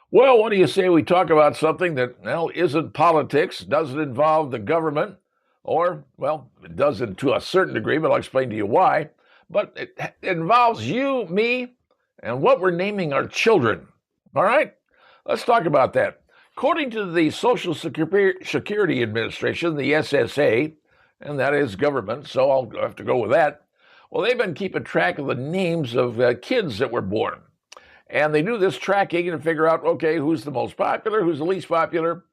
Well, what do you say we talk about something that, well, isn't politics, doesn't involve the government, or, well, it doesn't to a certain degree, but I'll explain to you why. But it involves you, me, and what we're naming our children. All right? Let's talk about that. According to the Security Administration, the SSA, and that is government, so I'll have to go with that. Well, they've been keeping track of the names of kids that were born. And they do this tracking and figure out, okay, who's the most popular, who's the least popular.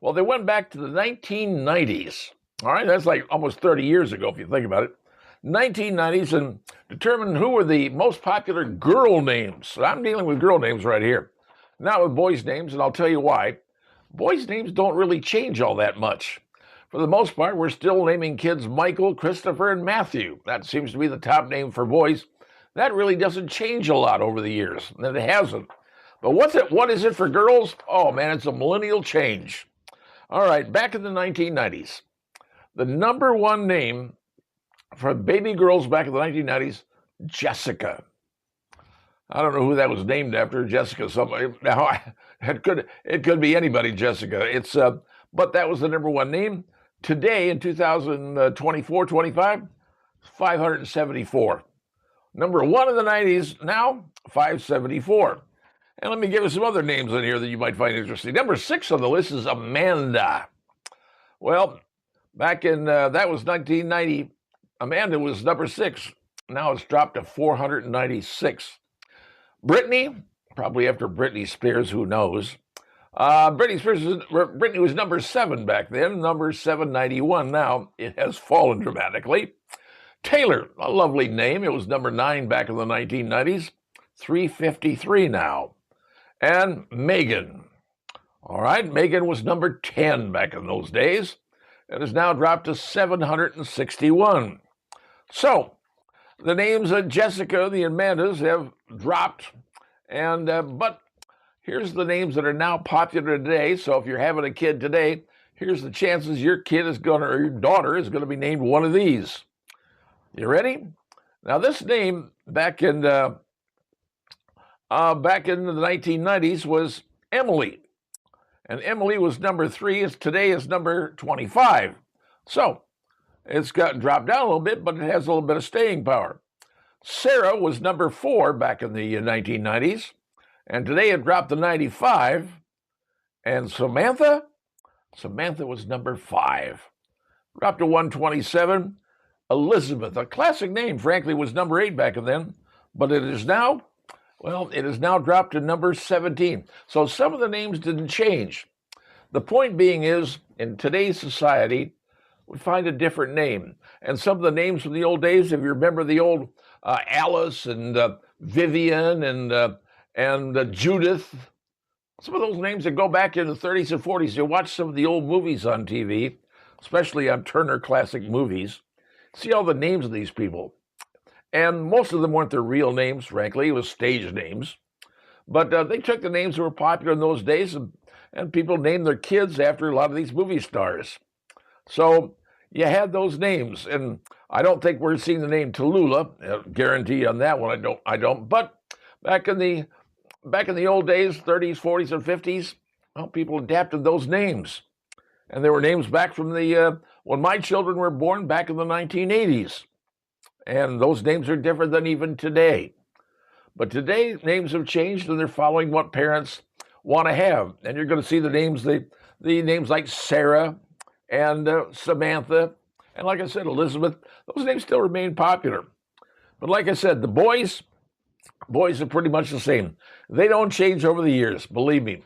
Well, they went back to the 1990s. All right, that's like almost 30 years ago, if you think about it. 1990s, and determined who were the most popular girl names. So I'm dealing with girl names right here, not with boys' names, and I'll tell you why. Boys' names don't really change all that much. For the most part, we're still naming kids Michael, Christopher, and Matthew. That seems to be the top name for boys. That really doesn't change a lot over the years, and it hasn't. But what is it for girls? Oh man, it's a millennial change. All right, back in the 1990s, the number one name for baby girls back in the 1990s, Jessica. I don't know who that was named after, Jessica somebody. Now it could be anybody, Jessica. But that was the number one name. Today in 2024, 25, 574. Number one in the 90s, now 574. And let me give you some other names in here that you might find interesting. Number 6 on the list is Amanda. Well, back in, that was 1990. Amanda was number 6. Now it's dropped to 496. Brittany, probably after Britney Spears, who knows. Brittany was number 7 back then, number 791. Now it has fallen dramatically. Taylor, a lovely name. It was number 9 back in the 1990s, 353 now. And Megan. All right, Megan was number 10 back in those days. It has now dropped to 761. So, the names of Jessica, the Amandas, have dropped. And but here's the names that are now popular today. So if you're having a kid today, here's the chances your kid is going to, or your daughter is going to be named one of these. You ready? Now, this name back in the 1990s was Emily, and Emily was number 3. Today is number 25. So it's got dropped down a little bit, but it has a little bit of staying power. Sarah was number 4 back in the 1990s, and today it dropped to 95. And Samantha was number 5, dropped to 127. Elizabeth, a classic name, frankly, was number 8 back then, but it is now dropped to number 17. So some of the names didn't change. The point being is, in today's society, we find a different name. And some of the names from the old days, if you remember the old Alice and Vivian and Judith, some of those names that go back in the 30s and 40s. You watch some of the old movies on TV, especially on Turner Classic Movies. See all the names of these people. And most of them weren't their real names, frankly. It was stage names. But they took the names that were popular in those days, and people named their kids after a lot of these movie stars. So you had those names. And I don't think we're seeing the name Tallulah. Guarantee on that one, I don't. But back in the old days, 30s, 40s, and 50s, well, people adapted those names. And there were names back from when my children were born back in the 1980s. And those names are different than even today. But today, names have changed, and they're following what parents want to have. And you're going to see the names like Sarah and Samantha, and like I said, Elizabeth. Those names still remain popular. But like I said, the boys are pretty much the same. They don't change over the years, believe me.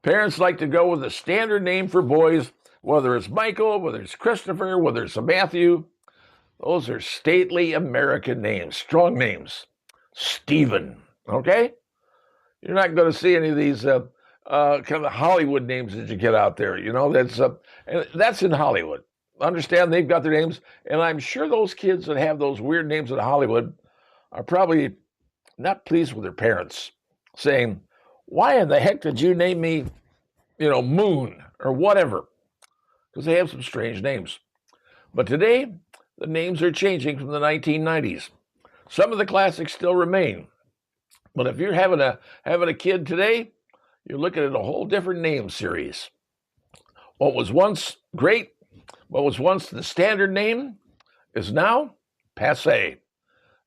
Parents like to go with a standard name for boys, whether it's Michael, whether it's Christopher, whether it's a Matthew. Those are stately American names, strong names. Stephen, okay? You're not going to see any of these kind of Hollywood names that you get out there. You know, that's in Hollywood. Understand they've got their names, and I'm sure those kids that have those weird names in Hollywood are probably not pleased with their parents, saying, why in the heck did you name me, Moon or whatever? Because they have some strange names. But today, the names are changing from the 1990s. Some of the classics still remain. But if you're having a kid today, You're looking at a whole different name series. What was once great, what was once the standard name, is now passé.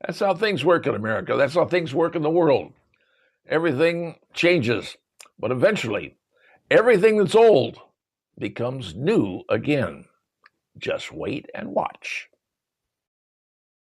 That's how things work in America. That's how things work in the world. Everything changes, but eventually, everything that's old becomes new again. Just wait and watch.